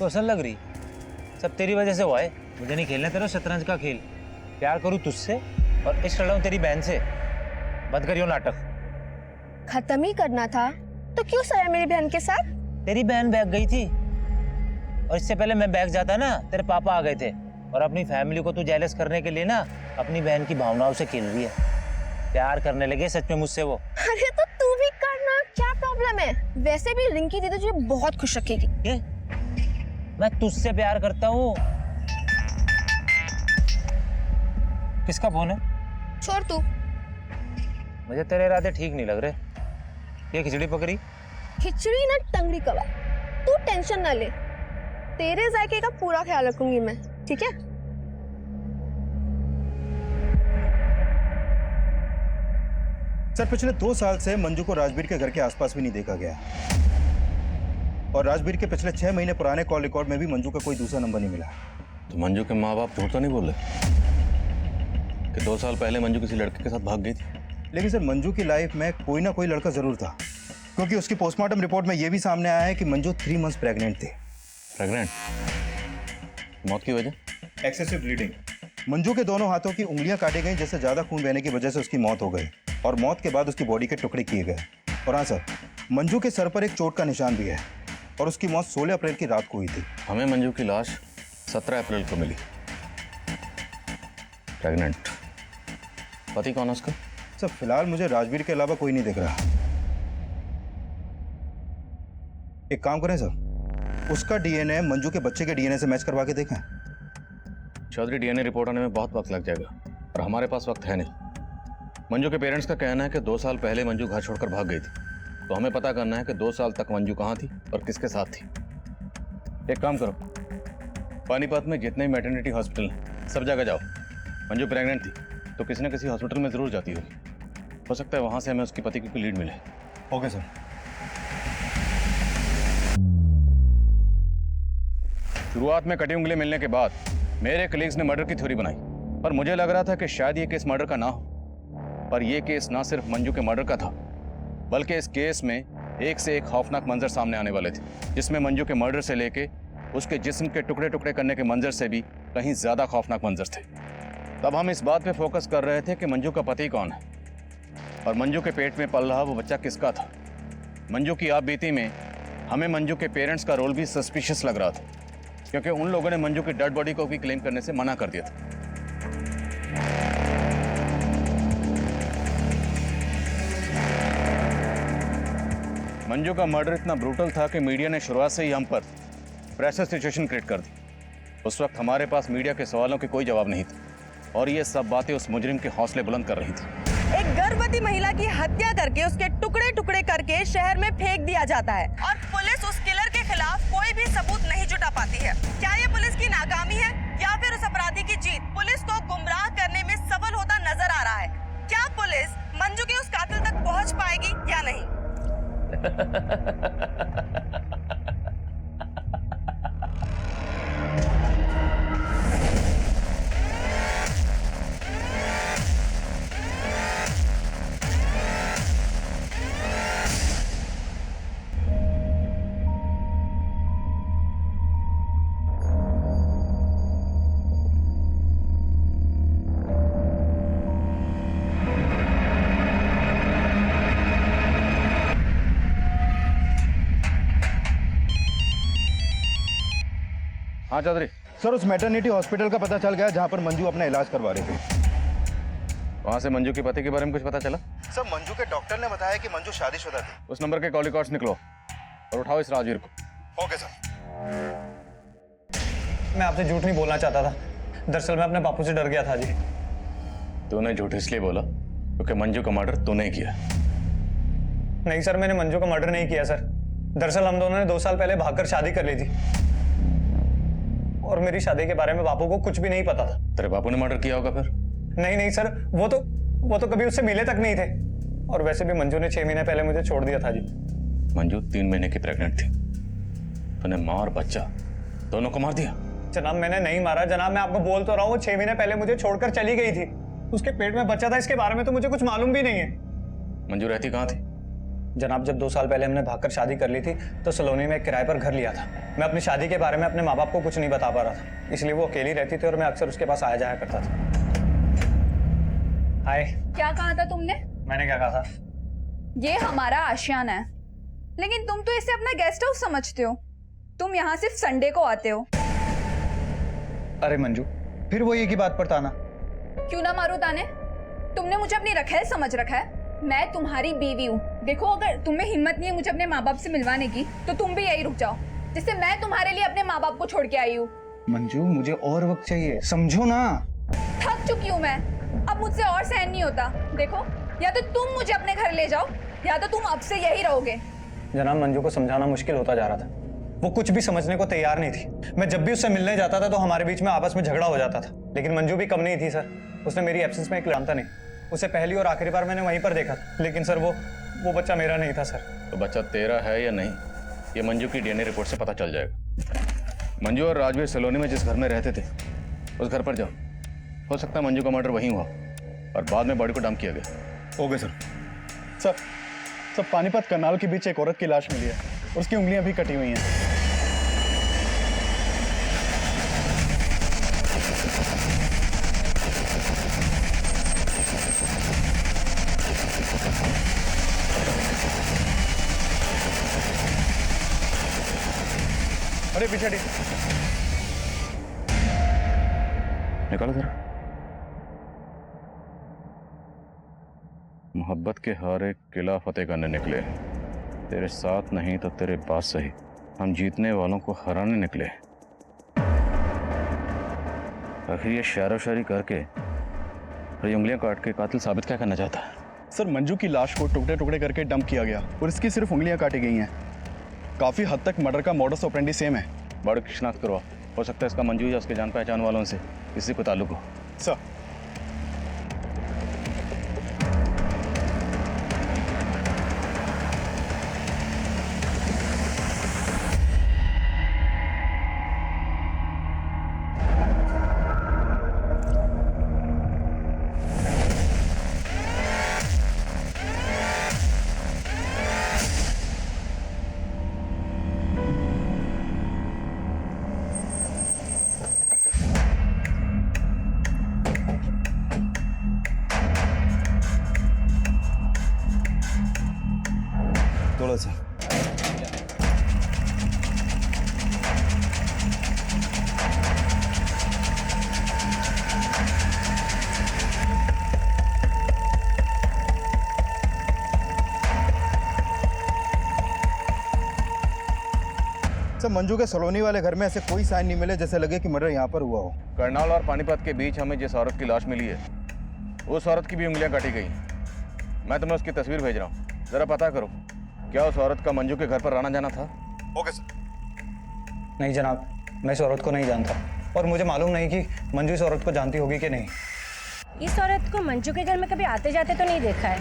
पसंद लग रही? सब तेरी वजह से हुआ है। मुझे नहीं खेलना तेरा शतरंज का खेल। प्यार करूँ तुझसे और इश्क लड़ाऊं तेरी बहन से। बंद करियो नाटक। खत्म ही करना था तो क्यों सोया मेरी बहन के साथ? तेरी बहन भाग गई थी और इससे पहले मैं भाग जाता ना, तेरे पापा आ गए थे। और अपनी फैमिली को तू जेलस करने के लिए ना अपनी बहन की भावनाओं से खेल रही है। प्यार करने लगे सच में मुझसे वो। अरे तो तू भी करना, क्या प्रॉब्लम है? वैसे भी रिंकी दीदी तुझे बहुत खुश रखेगी। ये? मैं तुझसे प्यार करता हूँ। किसका फोन है? छोड़ तू। मुझे तेरे इरादे ठीक नहीं लग रहे। ये खिचड़ी पकड़ी? खिचड़ी ना टंगड़ी कबाब। तू टेंशन ना ले, तेरे जायके का पूरा ख्याल रखूंगी मैं, ठीक है? सर पिछले 2 साल से मंजू को राजवीर के घर के आसपास भी नहीं देखा गया और राजवीर के पिछले 6 महीने पुराने कॉल रिकॉर्ड में भी मंजू का कोई दूसरा नंबर नहीं मिला। तो मंजू के माँ बाप झूठ तो नहीं बोले कि 2 साल पहले मंजू किसी लड़के के साथ भाग गई थी? लेकिन सर मंजू की लाइफ में कोई ना कोई लड़का जरूर था, क्योंकि उसकी पोस्टमार्टम रिपोर्ट में यह भी सामने आया है कि मंजू 3 मंथ्स प्रेग्नेंट थी। प्रेग्नेंट? मौत की वजह? Excessive bleeding. मंजू के दोनों हाथों की उंगलियां काटी गई, जिससे ज्यादा खून बहने की वजह से उसकी मौत हो गई और मौत के बाद उसकी बॉडी के टुकड़े किए गए। और हाँ सर, मंजू के सर पर एक चोट का निशान भी है और उसकी मौत 16 अप्रैल की रात को हुई थी। हमें मंजू की लाश 17 अप्रैल को मिली। प्रेग्नेंट। पति कौन है उसका? सर फिलहाल मुझे राजवीर के अलावा कोई नहीं दिख रहा। एक काम करें सर, उसका डीएनए मंजू के बच्चे के डीएनए से मैच करवा के देखें। चौधरी, डीएनए रिपोर्ट आने में बहुत वक्त लग जाएगा और हमारे पास वक्त है नहीं। मंजू के पेरेंट्स का कहना है कि 2 साल पहले मंजू घर छोड़कर भाग गई थी, तो हमें पता करना है कि 2 साल तक मंजू कहाँ थी और किसके साथ थी। एक काम करो, पानीपत में जितने मैटरनिटी हॉस्पिटल हैं सब जगह जाओ। मंजू प्रेग्नेंट थी तो किसी न किसी हॉस्पिटल में जरूर जाती होगी। हो सकता है वहां से हमें उसके पति की कोई लीड मिले। Okay sir. शुरुआत में कटी उंगली मिलने के बाद मेरे कलीग्स ने मर्डर की थ्योरी बनाई, पर मुझे लग रहा था कि शायद ये केस मर्डर का ना हो। पर यह केस ना सिर्फ मंजू के मर्डर का था, बल्कि इस केस में एक से एक खौफनाक मंजर सामने आने वाले थे, जिसमें मंजू के मर्डर से लेके उसके जिस्म के टुकड़े टुकड़े करने के मंजर से भी कहीं ज्यादा खौफनाक मंजर थे। तब हम इस बात पे फोकस कर रहे थे कि मंजू का पति कौन है और मंजू के पेट में पल रहा वो बच्चा किसका था। मंजू की आपबीती में हमें मंजू के पेरेंट्स का रोल भी सस्पिशियस लग रहा था, क्योंकि उन लोगों ने मंजू की डेड बॉडी को भी क्लेम करने से मना कर दिया था। मंजू का मर्डर इतना ब्रूटल था कि मीडिया ने शुरुआत से ही हम पर प्रेशर सिचुएशन क्रिएट कर दी। उस वक्त हमारे पास मीडिया के सवालों के कोई जवाब नहीं था और ये सब बातें उस मुजरिम के हौसले बुलंद कर रही थी। एक गर्भवती महिला की हत्या करके उसके टुकड़े टुकड़े करके शहर में फेंक दिया जाता है और पुलिस उस किलर के खिलाफ कोई भी सबूत नहीं जुटा पाती है। क्या ये पुलिस की नाकामी है या फिर उस अपराधी की जीत? पुलिस को गुमराह करने में सफल होता नजर आ रहा है। क्या पुलिस मंजू के उस कातिल तक पहुंच पाएगी या नहीं? हाँ चौधरी। सर उस मैटरनिटी हॉस्पिटल का पता चल गया जहां पर मंजू अपना इलाज करवा रही थी। वहां से मंजू के पति के बारे में कुछ पता चला? सर मंजू के डॉक्टर ने बताया कि मंजू शादीशुदा थी। उस नंबर के कॉल रिकॉर्ड्स निकलो और उठाओ इस राजवीर को। Okay sir. मैं आपसे झूठ नहीं बोलना चाहता था, दरअसल मैं अपने बापू से डर गया था जी। तूने झूठ इसलिए बोला क्योंकि मंजू का मर्डर तूने किया? नहीं सर, मैंने मंजू का मर्डर नहीं किया सर। दरअसल हम दोनों ने 2 साल पहले भागकर शादी कर ली थी और मेरी शादी के बारे में बापू को कुछ भी नहीं पता था। तेरे बापू ने मर्डर किया होगा फिर? नहीं सर, वो तो कभी उससे मिले तक नहीं थे और वैसे भी मंजू ने 6 महीने पहले मुझे छोड़ दिया था जी। मंजू 3 महीने की प्रेग्नेंट थी, तूने माँ और बच्चा दोनों को मार दिया? जनाब मैंने नहीं मारा जनाब, मैं आपको बोल तो रहा हूँ, वो 6 महीने पहले मुझे छोड़कर चली गई थी। उसके पेट में बच्चा था, इसके बारे में तो मुझे कुछ मालूम भी नहीं है। मंजू रहती कहाँ थी? जनाब, जब 2 साल पहले हमने भागकर शादी कर ली थी तो सलोनी में एक किराए पर घर लिया था। मैं अपनी शादी के बारे में अपने माँ बाप को कुछ नहीं बता पा रहा था, इसलिए वो अकेली रहती थी और मैं अक्सर उसके पास आया जाया करता था। हाय। क्या कहा था तुमने? मैंने क्या कहा था? ये हमारा आशियाना है, लेकिन तुम तो इसे अपना गेस्ट हाउस समझते हो। तुम यहाँ सिर्फ संडे को आते हो। अरे मंजू, फिर वो एक ही बात पर ताना। क्यों ना मारो ताने? तुमने मुझे अपनी रखेल समझ रखा है। मैं तुम्हारी बीवी हूँ। देखो, अगर तुम्हें हिम्मत नहीं है मुझे अपने माँ बाप से मिलवाने की, तो तुम भी यही रुक जाओ, जिससे मैं तुम्हारे लिए अपने माँ बाप को छोड़ के आई हूँ। मंजू, मुझे और वक्त चाहिए, समझो ना। थक चुकी हूँ मैं, अब मुझसे और सहन नहीं होता। देखो, या तो तुम मुझे अपने घर ले जाओ, या तो तुम अब से यही रहोगे। जनाब, मंजू को समझाना मुश्किल होता जा रहा था। वो कुछ भी समझने को तैयार नहीं थी। मैं जब भी उससे मिलने जाता था तो हमारे बीच में आपस में झगड़ा हो जाता था, लेकिन मंजू भी कम नहीं थी सर। उसने मेरी एब्सेंस में एक जानता नहीं, उसे पहली और आखिरी बार मैंने वहीं पर देखा था, लेकिन सर वो बच्चा मेरा नहीं था सर। तो बच्चा तेरा है या नहीं, ये मंजू की डीएनए रिपोर्ट से पता चल जाएगा। मंजू और राजवीर सलोनी में जिस घर में रहते थे उस घर पर जाओ। हो सकता है मंजू का मर्डर वहीं हुआ और बाद में बॉडी को डंप किया गया। Okay sir. सर पानीपत कनाल के बीच एक औरत की लाश मिली है, उसकी उंगलियां भी कटी हुई हैं। अरे पीछे निकालो जरा। मोहब्बत के हारे किला फतेह करने निकले, तेरे साथ नहीं तो तेरे पास सही, हम जीतने वालों को हराने निकले। आखिर ये शायरो शायरी करके और ये उंगलियां काट के कातिल साबित क्या करना चाहता है? सर, मंजू की लाश को टुकड़े टुकड़े करके डंप किया गया और इसकी सिर्फ उंगलियां काटी गई हैं। काफी हद तक मर्डर का मॉडस ऑपरेंडी सेम है। बॉडी की शिनाख्त करवा, हो सकता है इसका मंजू या उसके जान पहचान वालों से किसी को ताल्लुक हो। सर, थोड़ा सा। सर, मंजू के सलोनी वाले घर में ऐसे कोई साइन नहीं मिले जैसे लगे कि मर्डर यहाँ पर हुआ हो। करनाल और पानीपत के बीच हमें जिस औरत की लाश मिली है उस औरत की भी उंगलियां काटी गई। मैं तुम्हें उसकी तस्वीर भेज रहा हूँ, जरा पता करो क्या उस औरत का मंजू के घर पर आना जाना था? Okay sir. नहीं जनाब, मैं इस औरत को नहीं जानता और मुझे मालूम नहीं कि मंजू इस औरत को जानती होगी कि नहीं। इस औरत को मंजू के घर में कभी आते जाते तो नहीं देखा है।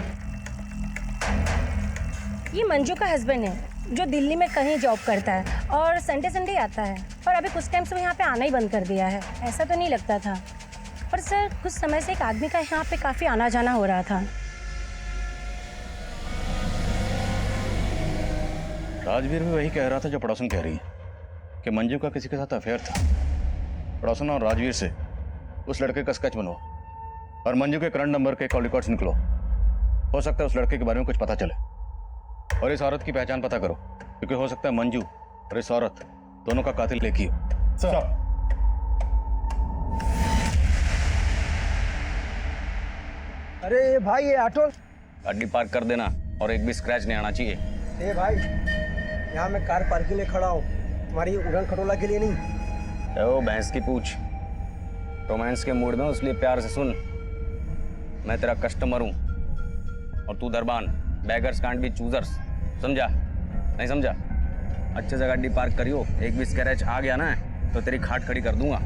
ये मंजू का हस्बैंड है जो दिल्ली में कहीं जॉब करता है और संडे संडे आता है, और अभी कुछ टाइम से वो यहाँ पे आना ही बंद कर दिया है। ऐसा तो नहीं लगता था, पर सर कुछ समय से एक आदमी का यहाँ पे काफ़ी आना जाना हो रहा था। राजवीर भी वही कह रहा था जो पड़ोसन कह रही है कि मंजू का किसी के साथ अफेयर था। पड़ोसन और राजवीर से उस लड़के का स्केच बनवाओ और मंजू के करंट नंबर के कॉल रिकॉर्ड्स निकलो। हो सकता है उस लड़के के बारे में कुछ पता चले, और इस औरत की पहचान पता करो, क्योंकि हो सकता है मंजू और इस औरत दोनों का कातिल एक ही हो। सर, अरे भाई, ये ऑटो गाड़ी पार्क कर देना और एक भी स्क्रैच नहीं आना चाहिए। ए भाई, यहाँ मैं कार पार्किंग में खड़ा हूँ, तुम्हारी उड़न खटोला के लिए नहीं। ओ भैंस की पूछ, रोमांस के मूड में इसलिए प्यार से सुन। मैं तेरा कस्टमर हूँ और तू दरबान। बैगर्स कांट बी चूजर्स, समझा? नहीं समझा? अच्छे से गाड़ी पार्क करियो, एक भी स्क्रैच आ गया ना तो तेरी खाट खड़ी कर दूंगा।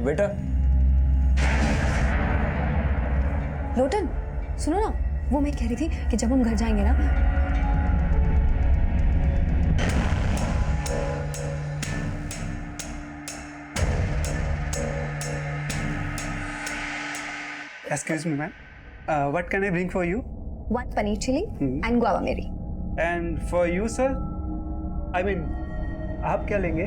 वेटर, लोटन, सुनो ना, वो मैं कह रही थी कि जब हम घर जाएंगे ना, Excuse me, ma'am. What can I bring for you? 1 paneer chili and guava meri. And for you, sir? I mean, आप क्या लेंगे?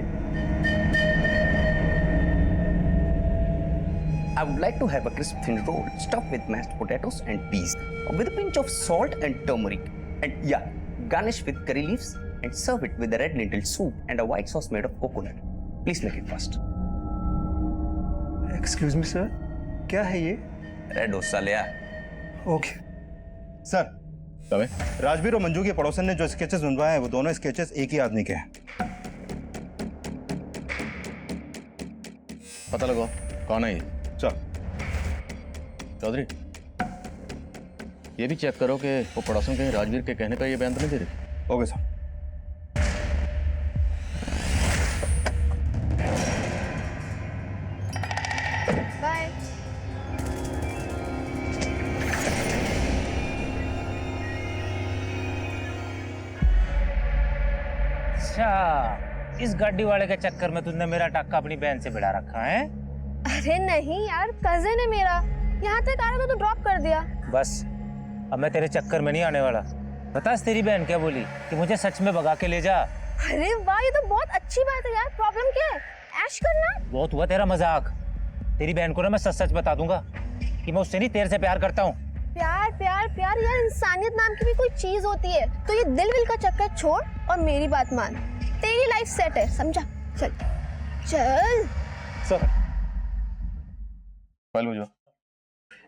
I would like to have a crisp thin roll stuffed with mashed potatoes and peas with a pinch of salt and turmeric. And yeah, garnish with curry leaves and serve it with a red lentil soup and a white sauce made of coconut. Please make it fast. Excuse me, sir. क्या है ये? Red dosa ले आ। Okay. Sir, Rajveer और मंजू के पड़ोसन ने जो sketches बनवाए हैं वो दोनों स्केचेस एक ही आदमी के हैं। पता लगाओ कौन है ये। सर, चौधरी, ये भी चेक करो कि वो पड़ोसन कहीं राजवीर के कहने का ये बयान तो नहीं दे रही। Okay sir. बाय। अच्छा, इस गाड़ी वाले के चक्कर में तुमने मेरा टक्का अपनी बहन से भिड़ा रखा है? अरे नहीं यार, कजिन है मेरा, यहाँ तक आ रहा था तो ड्रॉप कर दिया। बस अब मैं तेरे चक्कर में नहीं आने वाला। बता तेरी बहन क्या बोली कि मुझे सच में भगा के ले जा। अरे वाह, ये तो बहुत अच्छी बात है यार। प्रॉब्लम क्या है? ऐश करना। बहुत हुआ तेरा मजाक। तेरी बहन को ना मैं सच सच बता दूंगा कि मैं उससे नहीं तेरे से प्यार करता हूँ। प्यार प्यार प्यार यार, इंसानियत नाम की भी कोई चीज होती है। तो ये दिल विल का चक्कर छोड़ और मेरी बात मान। तेरी लाइफ सेट है, समझा? चल चल। सर, फाइल मुझे।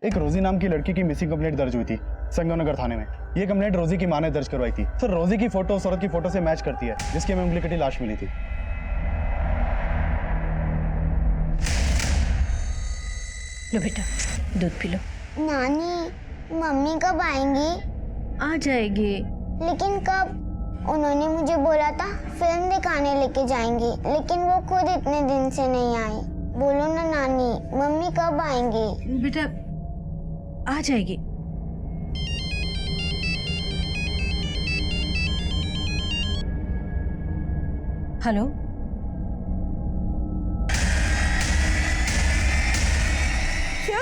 एक रोजी नाम की लड़की की मिसिंग कंप्लेंट दर्ज हुई थी संगमनगर थाने में। ये कंप्लेंट रोजी की मां ने दर्ज करवाई थी। सर, रोजी की फोटो औरत की फोटो से मैच करती है जिसकी हमें उंगली कटी लाश मिली थी। लो बेटा, दूध पी लो। नानी, मम्मी कब आएंगी? आ जाएगी। लेकिन कब? उन्होंने मुझे बोला था फिल्म दिखाने लेके जाएंगी, लेकिन वो खुद इतने दिन से नहीं आई। बोलो ना नानी, मम्मी कब आएंगी? बेटा आ जाएगी। हेलो, क्या?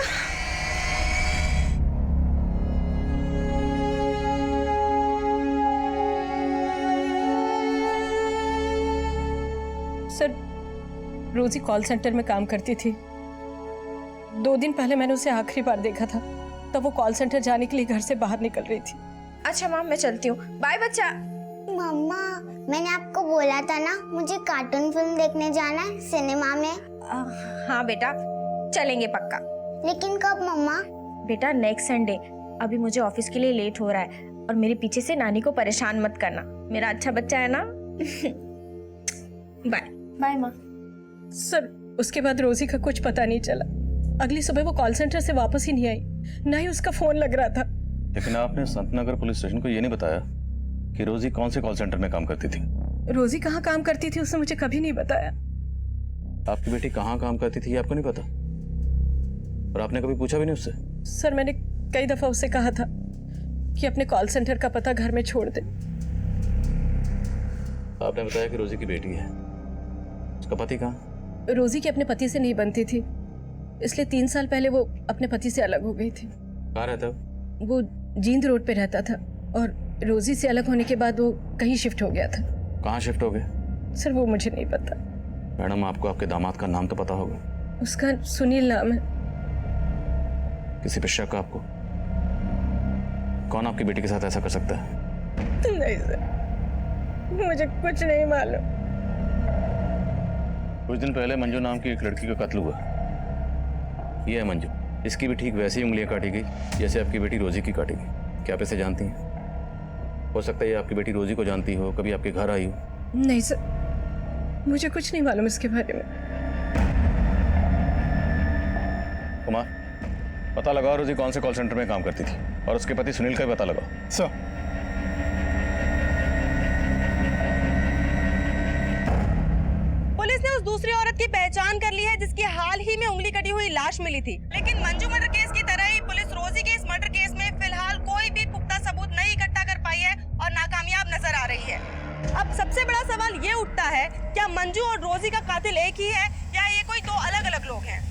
सर, रोजी कॉल सेंटर में काम करती थी। 2 दिन पहले मैंने उसे आखिरी बार देखा था, तब वो कॉल सेंटर जाने के लिए घर से बाहर निकल रही थी। अच्छा माँ, मैं चलती हूँ। बाय बच्चा। मम्मा, मैंने आपको बोला था ना मुझे कार्टून फिल्म देखने जाना है सिनेमा में। हाँ बेटा, चलेंगे पक्का। लेकिन कब मम्मा? बेटा नेक्स्ट संडे। अभी मुझे ऑफिस के लिए लेट हो रहा है और मेरे पीछे से नानी को परेशान मत करना। मेरा अच्छा बच्चा है ना। बाय। बाय माँ। सर, उसके बाद रोजी का कुछ पता नहीं चला। अगली सुबह वो कॉल सेंटर से वापस ही नहीं आई, ना ही उसका फोन लग रहा था। लेकिन आपने संतनगर पुलिस स्टेशन को ये नहीं बताया कि रोजी कौन से कॉल सेंटर में काम करती थी? रोजी कहाँ काम करती थी उसने मुझे कभी नहीं बताया। आपकी बेटी कहाँ काम करती थी ये आपको नहीं पता? और आपने कभी पूछा भी नहीं उससे? सर, मैंने कई दफा उससे कहा था कि अपने कॉल सेंटर का पता घर में छोड़ दे। आपने बताया कि रोजी की बेटी है। उसका पति कहाँ? रोजी की अपने पति से नहीं बनती थी, इसलिए 3 साल पहले वो अपने पति से अलग हो गई थी। कहाँ रहता है? वो जींद रोड पे रहता था और रोजी से अलग होने के बाद वो कहीं शिफ्ट हो गया था। कहाँ शिफ्ट हो गए? सर, वो मुझे नहीं पता। मैडम, आपको आपके दामाद का नाम तो पता होगा। उसका सुनील नाम है। किसी पे शक आपको? कौन आपकी बेटी के साथ ऐसा कर सकता है? नहीं सर, मुझे कुछ नहीं मालूम। कुछ दिन पहले मंजू नाम की एक लड़की का कत्ल हुआ। ये है मंजू। इसकी भी ठीक वैसी उंगलियां काटी गई जैसे आपकी बेटी रोजी की काटी गई। क्या आप इसे जानती हैं? हो सकता है ये आपकी बेटी रोजी को जानती हो, कभी आपके घर आई हो। नहीं सर, मुझे कुछ नहीं मालूम इसके बारे में। कुमार, पता लगाओ रोजी कौन से कॉल सेंटर में काम करती थी और उसके पति सुनील का भी पता लगाओ। सर, पुलिस ने उस दूसरी औरत की पहचान कर ली है जिसकी हाल ही में उंगली कटी हुई लाश मिली थी। लेकिन मंजू मर्डर केस की तरह ही पुलिस रोजी के इस मर्डर केस में फिलहाल कोई भी है, क्या मंजू और रोजी का कातिल एक ही है या ये कोई दो अलग अलग लोग हैं?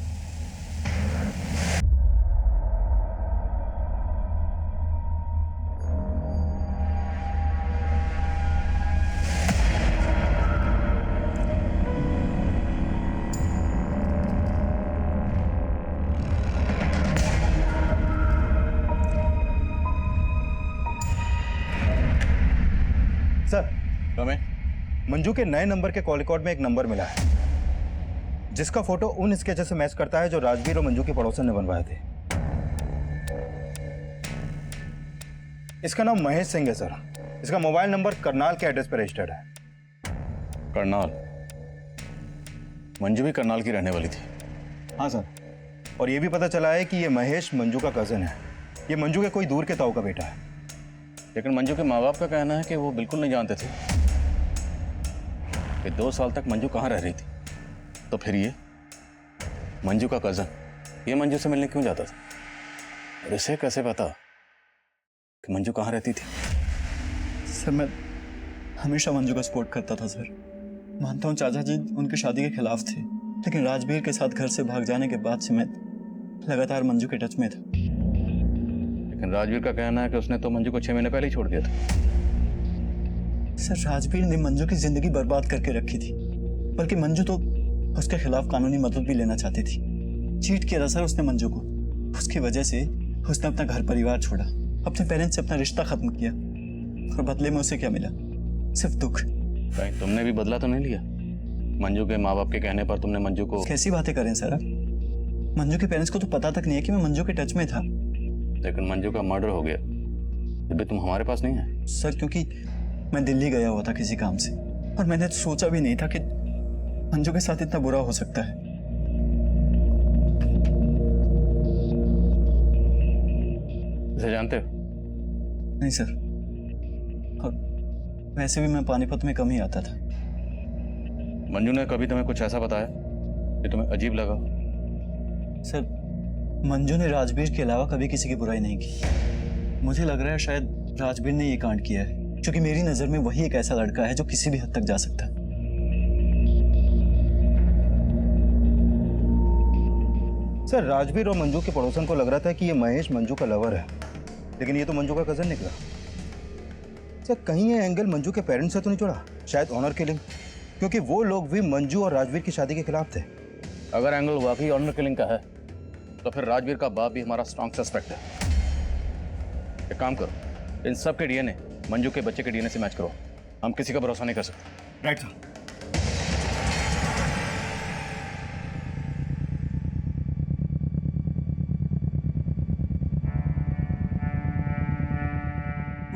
सर, कमें मंजू के नए नंबर के कॉल रिकॉर्ड में एक नंबर मिला है जिसका फोटो उन स्केचेस से मैच करता है जो राजवीर और मंजू के पड़ोसन ने बनवाए थे। इसका नाम महेश सिंह है सर। इसका मोबाइल नंबर करनाल के एड्रेस पर रजिस्टर्ड है। करनाल? मंजू भी करनाल की रहने वाली थी? हाँ सर, और ये भी पता चला है कि ये महेश मंजू का कजन है। ये मंजू के कोई दूर के ताऊ का बेटा है। लेकिन मंजू के माँ बाप का कहना है कि वो बिल्कुल नहीं जानते थे कि 2 साल तक मंजू कहाँ रह रही थी। तो फिर ये मंजू का कजन ये मंजू से मिलने क्यों जाता था? और इसे कैसे पता कि मंजू कहाँ रहती थी? सर मैं हमेशा मंजू का सपोर्ट करता था सर। मानता हूँ चाचा जी उनकी शादी के खिलाफ थे, लेकिन राजवीर के साथ घर से भाग जाने के बाद से मैं लगातार मंजू के टच में था। लेकिन राजवीर का कहना है कि उसने तो मंजू को 6 महीने पहले ही छोड़ दिया था। सर राजवीर ने मंजू की जिंदगी बर्बाद करके रखी थी, बल्कि मंजू तो उसके खिलाफ कानूनी मदद भी लेना चाहती थी। चीट किया था सर उसने मंजू को। उसकी वजह से उसने अपना घर परिवार छोड़ा, अपने पेरेंट्स से अपना रिश्ता खत्म किया, और बदले में उसे क्या मिला? सिर्फ दुख। कहीं तुमने भी बदला तो नहीं लिया? मंजू के माँ बाप के कहने पर तुमने मंजू को... कैसी बातें करें सर आप? मंजू के पेरेंट्स को तो पता तक नहीं है कि मैं मंजू के टच में था। लेकिन मंजू का मर्डर हो गया, जब भी तुम हमारे पास नहीं आए। सर क्योंकि मैं दिल्ली गया हुआ था किसी काम से, और मैंने सोचा भी नहीं था कि मंजू के साथ इतना बुरा हो सकता है। इसे जानते हो? नहीं सर, और वैसे भी मैं पानीपत में कम ही आता था। मंजू ने कभी तुम्हें कुछ ऐसा बताया कि तुम्हें अजीब लगा? सर मंजू ने राजवीर के अलावा कभी किसी की बुराई नहीं की। मुझे लग रहा है शायद राजवीर ने ये कांड किया है, क्योंकि मेरी नजर में वही एक ऐसा लड़का है जो किसी भी हद तक जा सकता है। सर राजवीर और मंजू के पड़ोसन को लग रहा था कि ये महेश मंजू का लवर है, लेकिन ये तो मंजू का कजन निकला। सर कहीं ये एंगल मंजू के पेरेंट्स से तो नहीं जुड़ा? शायद ऑनर किलिंग, क्योंकि वो लोग भी मंजू और राजवीर की शादी के खिलाफ थे। अगर एंगल वाकई ऑनर किलिंग का है तो फिर राजवीर का बाप भी हमारा स्ट्रॉन्ग सस्पेक्ट है। एक काम करो, इन सब के डीएनए मंजू के बच्चे के डीएनए से मैच करो। हम किसी का भरोसा नहीं कर सकते। Right sir.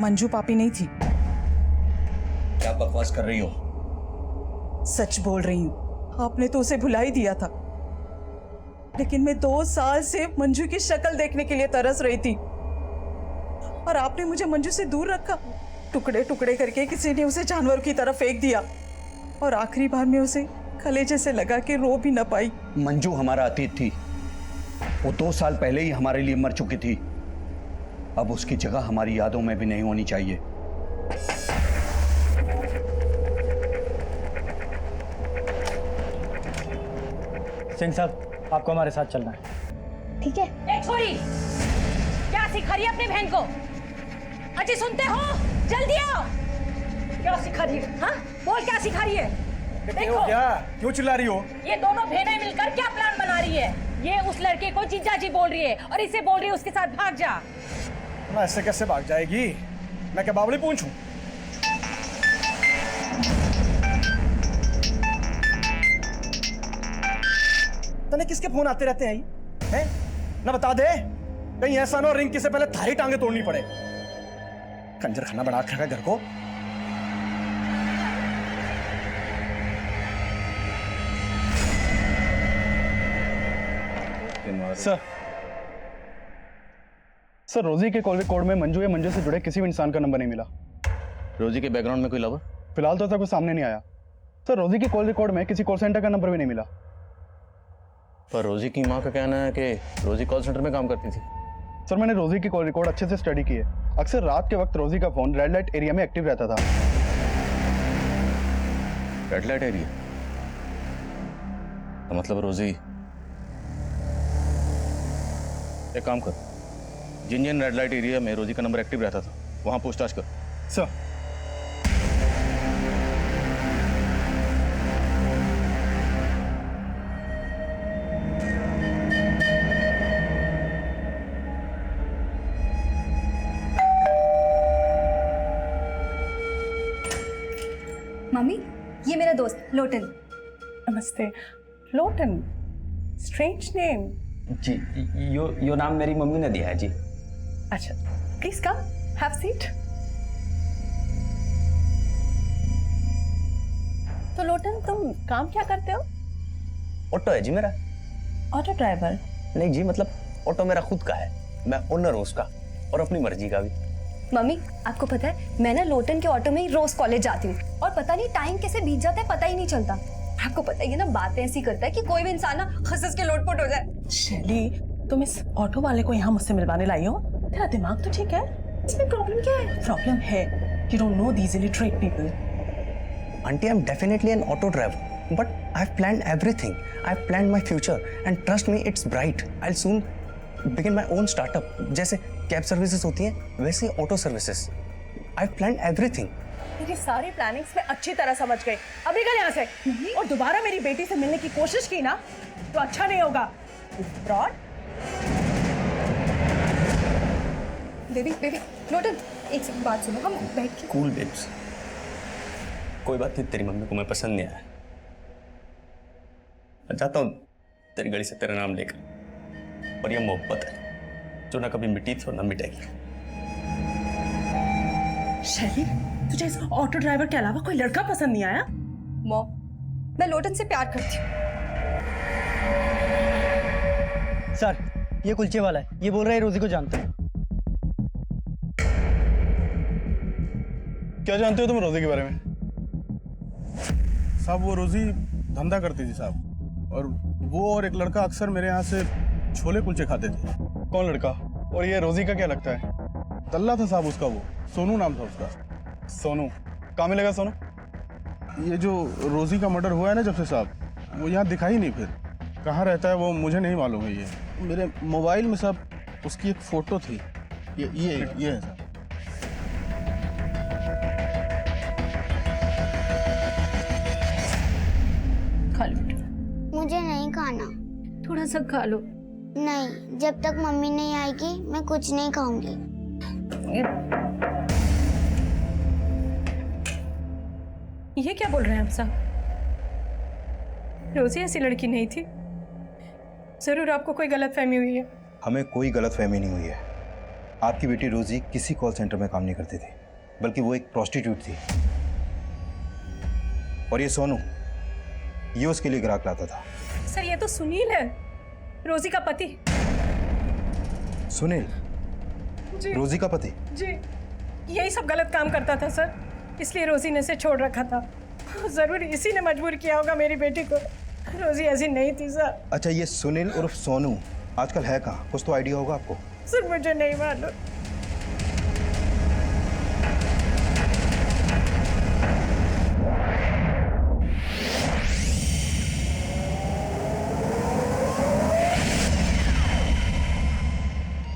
मंजू पापी नहीं थी। क्या बकवास कर रही हो? सच बोल रही हूँ, आपने तो उसे भुला ही दिया था, लेकिन मैं 2 साल से मंजू की शक्ल देखने के लिए तरस रही थी, और आपने मुझे मंजू से दूर रखा। टुकड़े टुकड़े करके किसी ने उसे जानवरों की तरफ फेंक दिया, और आखिरी बार में उसे कलेजे से लगा के रो भी न पाई। मंजू हमारा अतीत थी। वो 2 साल पहले ही हमारे लिए मर चुकी थी। अब उसकी जगह हमारी यादों में भी नहीं होनी चाहिए। सिंह साहब, आपको हमारे साथ चलना है। ठीक है। ए छोरी, क्या सिखा रही है अपनी बहन को? अजी सुनते हो? जल्दी आओ। क्या सिखा रही है? हाँ बोल, क्या सिखा रही है? देखो क्या, क्यों चिल्ला रही हो? ये दोनों बहनें मिलकर क्या प्लान बना रही है? ये उस लड़के को जीजा जी बोल रही है, और इसे बोल रही है उसके साथ भाग जा। मैं ऐसे कैसे भाग जाएगी? मैं क्या बावली पूछूं? तने किसके फोन आते रहते हैं? ना बता दे, कहीं ऐसा ना हो रिंकी से पहले थारी टांगे तोड़नी पड़े। कंजर खाना बना के रखा है घर को। सर रोजी के कॉल रिकॉर्ड में मंजू या मंजू से जुड़े किसी भी इंसान का नंबर नहीं मिला। रोजी के बैकग्राउंड में कोई लवर? फिलहाल तो ऐसा कुछ सामने नहीं आया। सर रोजी के कॉल रिकॉर्ड में किसी कॉल सेंटर का नंबर भी नहीं मिला। पर रोजी की माँ का कहना है कि रोजी कॉल सेंटर में काम करती थी। सर मैंने रोजी की कॉल रिकॉर्ड अच्छे से स्टडी की है। अक्सर रात के वक्त रोजी का फोन रेड लाइट एरिया में एक्टिव रहता था। Red light area? तो मतलब रोजी, एक काम कर, जिन जिन रेड लाइट एरिया में रोजी का नंबर एक्टिव रहता था वहां पूछताछ कर। सर मम्मी, ये मेरा दोस्त लोटन। नमस्ते। Lotan, strange name. जी, यो नाम मेरी मम्मी ने दिया है जी। अच्छा, प्लीज कम, हैव सीट। तो लोटन, तुम काम क्या करते हो? ऑटो है जी मेरा। Auto driver? नहीं जी, मतलब ऑटो मेरा खुद का है, मैं ओनर हूँ उसका, और अपनी मर्जी का भी। मम्मी, आपको पता है मैं ना लोटन के ऑटो में ही रोज कॉलेज जाती हूँ और पता नहीं टाइम कैसे बीत जाता है, पता ही नहीं चलता। आपको पता ही है ना, बातें ऐसी करता है कि कोई भी इंसान ना हंस के लोटपोट हो जाए। शैली, तुम इस ऑटो वाले को यहाँ मुझसे मिलवाने लाई हो? तेरा दिमाग तो ठीक है? इसमें प्रॉब्लम क्या है? प्रॉब्लम है you don't know these illiterate people. Auntie, I'm definitely an auto driver, but I've planned everything. I've planned my future, and trust me, it's bright. I'll soon begin my own startup. जैसे cab services होती हैं, वैसे auto services. I've planned everything. मेरी सारी plannings में अच्छी तरह समझ गई। अभी निकल यहाँ से, और दोबारा मेरी बेटी से मिलने की कोशिश की ना, तो अच्छा नहीं होगा। फ्रॉड। बेबी, लोटन, एक सेकंड बात सुनो, हम बैठ के। Cool babes. कोई बात नहीं, तेरी मम्मी को मैं पसंद नहीं आया। मैं चाहता हूँ तेरी गली से तेरा नाम लेकर, और ये मोहब्बत है जो ना कभी मिटी थी और ना मिटेगी। शैली, तुझे इस ऑटो ड्राइवर के अलावा कोई लड़का पसंद नहीं आया? मॉम, मैं लोटन से प्यार करती हूँ। सर, ये कुलचे वाला है, ये बोल रहा है रोजी को जानते हैं। क्या जानते हो तुम रोजी के बारे में? साहब, वो रोजी धंधा करती थी साहब, और वो और एक लड़का अक्सर मेरे यहाँ से छोले कुलचे खाते थे। कौन लड़का? और ये रोजी का क्या लगता है? दल्ला था साहब उसका, वो सोनू नाम था उसका। सोनू? कहाँ मिलेगा सोनू? ये जो रोजी का मर्डर हुआ है ना जब से साहब, वो यहाँ दिखा ही नहीं। फिर कहाँ रहता है वो मुझे नहीं मालूम है। ये मेरे मोबाइल में साहब उसकी एक फ़ोटो थी, ये है साहब। खा लो। मुझे नहीं खाना। थोड़ा सा खा लो। नहीं, जब तक मम्मी नहीं आएगी मैं कुछ नहीं खाऊंगी। ये क्या बोल रहे हैं आप साहब? रोजी ऐसी लड़की नहीं थी। जरूर आपको कोई गलतफहमी हुई है। हमें कोई गलतफहमी नहीं हुई है। आपकी बेटी रोजी किसी कॉल सेंटर में काम नहीं करती थी, बल्कि वो एक प्रोस्टिट्यूट थी। और ये सोनू, ये उसके लिए ग्राहक लाता था। सर, ये तो सुनील है, रोजी का पति। सुनील? जी। रोजी का पति? जी, यही सब गलत काम करता था सर, इसलिए रोजी ने इसे छोड़ रखा था। जरूर इसी ने मजबूर किया होगा मेरी बेटी को। रोजी ऐसी नहीं थी सर। अच्छा, ये सुनील उर्फ सोनू आजकल है कहाँ? कुछ तो आइडिया होगा आपको? सर, मुझे नहीं मालूम।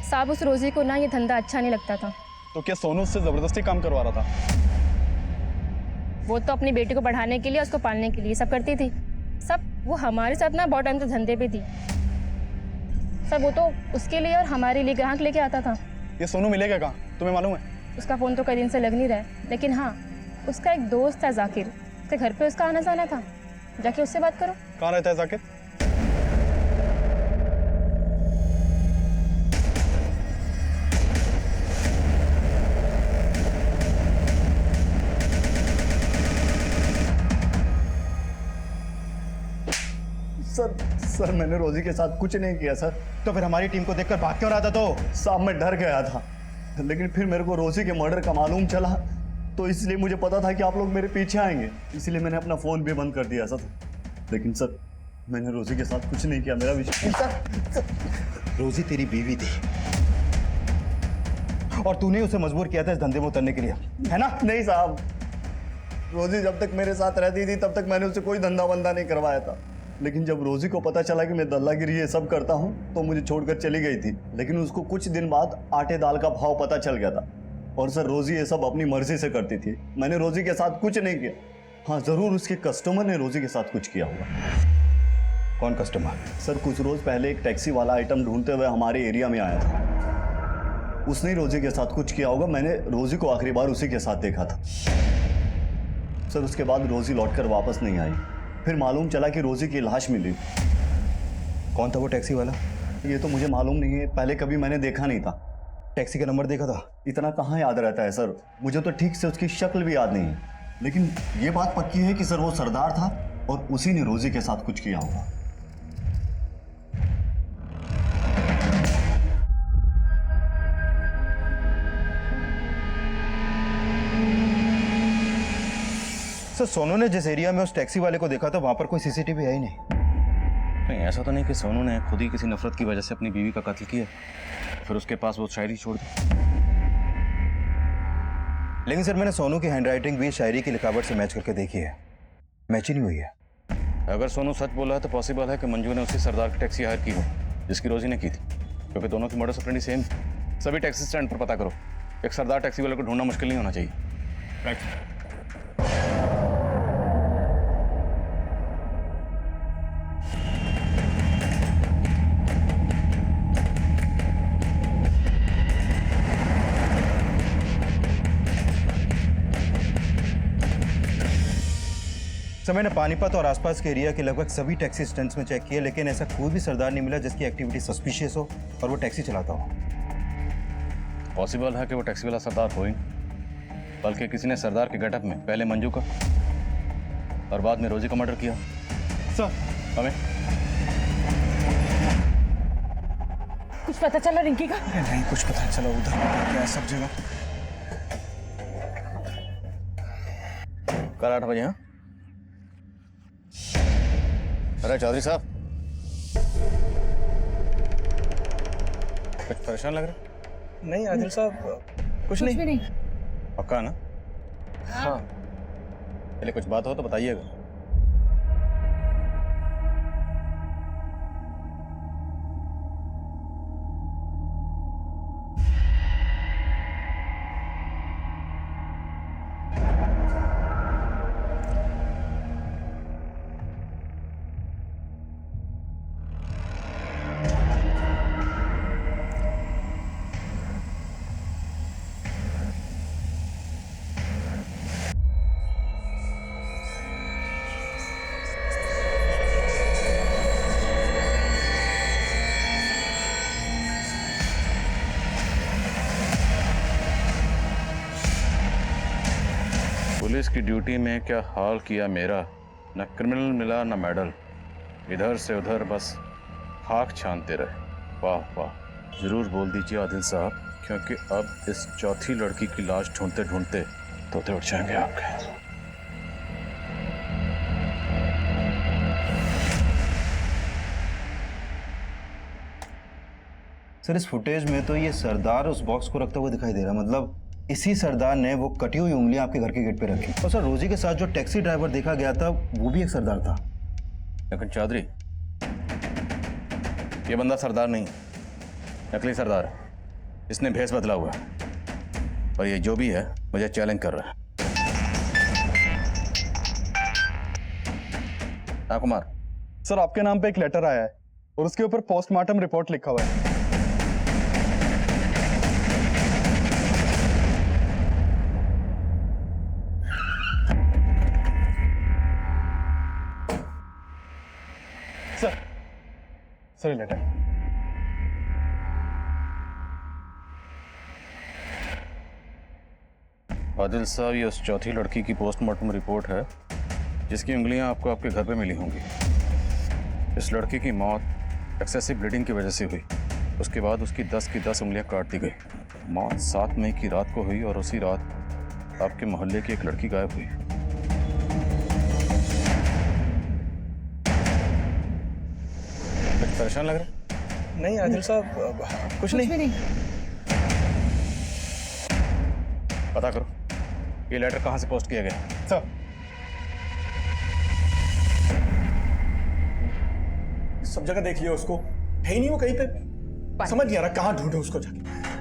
साहब, उस रोजी को ना ये धंधा अच्छा नहीं लगता था। तो क्या सोनू उससे जबरदस्ती काम करवा रहा था? वो तो अपनी बेटी को बढ़ाने के लिए, उसको पालने के लिए सब करती थी। सब वो हमारे साथ ना बहुत टाइम से धंधे पे थी। सब वो तो उसके लिए और हमारे लिए ग्राहक लेके आता था। ये सोनू मिलेगा कहाँ, तुम्हें मालूम है? उसका फ़ोन तो कई दिन से लग नहीं रहा है, लेकिन हाँ, उसका एक दोस्त है जाकिर, उसके घर पे उसका आना जाना था। जाके उससे बात करो। कहाँ रहता है जाकिर? सर, मैंने रोजी के साथ कुछ नहीं किया सर। तो फिर हमारी टीम को देखकर भाग क्यों रहा था? तो साहब, मैं डर गया था, लेकिन फिर मेरे को रोजी के मर्डर का मालूम चला, तो इसलिए मुझे पता था कि आप लोग मेरे पीछे आएंगे, इसलिए मैंने अपना फोन भी बंद कर दिया सर। लेकिन सर, मैंने रोजी के साथ कुछ नहीं किया, मेरा विश्वास। सर, रोजी तेरी बीवी थी और तूने उसे मजबूर किया था इस धंधे में उतरने के लिए, है ना? नहीं साहब, रोजी जब तक मेरे साथ रहती थी तब तक मैंने उससे कोई धंधा वंदा नहीं करवाया था, लेकिन जब रोजी को पता चला कि मैं दल्लागिरी ये सब करता हूँ तो मुझे छोड़कर चली गई थी। लेकिन उसको कुछ दिन बाद आटे दाल का भाव पता चल गया था। और सर रोजी ये सब अपनी मर्जी से करती थी, मैंने रोजी के साथ कुछ नहीं किया। हाँ जरूर उसके कस्टमर ने रोजी के साथ कुछ किया होगा। कौन कस्टमर? सर कुछ रोज पहले एक टैक्सी वाला आइटम ढूंढते हुए हमारे एरिया में आया था, उसने रोजी के साथ कुछ किया होगा। मैंने रोजी को आखिरी बार उसी के साथ देखा था। सर उसके बाद रोजी लौटकर वापस नहीं आई। फिर मालूम चला कि रोजी की लाश मिली। कौन था वो टैक्सी वाला? ये तो मुझे मालूम नहीं है, पहले कभी मैंने देखा नहीं था। टैक्सी का नंबर देखा था? इतना कहाँ याद रहता है सर, मुझे तो ठीक से उसकी शक्ल भी याद नहीं है। लेकिन ये बात पक्की है कि सर वो सरदार था और उसी ने रोजी के साथ कुछ किया होगा। सर सोनू ने जिस एरिया में उस टैक्सी वाले को देखा था वहां पर कोई सीसीटीवी है ही नहीं। नहीं, ऐसा तो नहीं कि सोनू ने खुद ही किसी नफरत की वजह से अपनी बीवी का कत्ल किया फिर उसके पास वो शायरी छोड़ दी। लेकिन सर मैंने सोनू की हैंडराइटिंग भी शायरी की लिखावट से मैच करके देखी है, मैच ही नहीं हुई है। अगर सोनू सच बोला है तो पॉसिबल है कि मंजू ने उसी सरदार की टैक्सी हायर की हो जिसकी रोजी ने की थी, क्योंकि दोनों की मॉडस ऑपरेंडी सेम। सभी टैक्सी स्टैंड पर पता करो, एक सरदार टैक्सी वाले को ढूंढना मुश्किल नहीं होना चाहिए। राइट। सर मैंने पानीपत और आसपास के एरिया के लगभग सभी टैक्सी स्टैंड्स में चेक किए, लेकिन ऐसा कोई भी सरदार नहीं मिला जिसकी एक्टिविटी सस्पिशियस हो और वो टैक्सी चलाता हो। पॉसिबल है कि वो टैक्सी वाला सरदार हो ही नहीं, बल्कि किसी ने सरदार के गेटअप में पहले मंजू का और बाद में रोजी का मर्डर किया। सर हमें कुछ पता चला रिंकी का? नहीं कुछ पता चला, उधर क्या सब जगह। कल 8 बजे। हाँ अरे चौधरी साहब, कुछ परेशान लग रहा? नहीं आदिल साहब कुछ नहीं। पक्का ना? हाँ। पहले कुछ बात हो तो बताइएगा। पुलिस की ड्यूटी में क्या हाल किया मेरा, न क्रिमिनल मिला न मेडल, इधर से उधर बस खाक छानते रहे। वाह वाह, जरूर बोल दीजिए आदिल साहब, क्योंकि अब इस चौथी लड़की की लाश ढूंढते ढूंढते तोते उठ जाएंगे आपके। सर इस फुटेज में तो ये सरदार उस बॉक्स को रखता हुआ दिखाई दे रहा, मतलब इसी सरदार ने वो कटी हुई उंगलियां आपके घर के गेट पे रखी। और सर रोजी के साथ जो टैक्सी ड्राइवर देखा गया था वो भी एक सरदार था। लेकिन चौधरी, ये बंदा सरदार नहीं, नकली सरदार है। इसने भेस बदला हुआ है और ये जो भी है मुझे चैलेंज कर रहा है। हाँ कुमार। सर आपके नाम पे एक लेटर आया है और उसके ऊपर पोस्टमार्टम रिपोर्ट लिखा हुआ है। Sir letter. आदिल साहब, ये उस चौथी लड़की की पोस्टमार्टम रिपोर्ट है जिसकी उंगलियां आपको आपके घर पे मिली होंगी। इस लड़की की मौत एक्सेसिव ब्लीडिंग की वजह से हुई। उसके बाद उसकी 10 की 10 उंगलियां काट दी गई। मौत 7 मई की रात को हुई और उसी रात आपके मोहल्ले की एक लड़की गायब हुई। परेशान लग रहा? नहीं आदिल साहब कुछ नहीं। पता करो ये लेटर कहाँ से पोस्ट किया गया। सर सब जगह देख लिया उसको, है ही नहीं वो कहीं पे। समझ नहीं आ रहा कहाँ ढूंढे उसको जाके।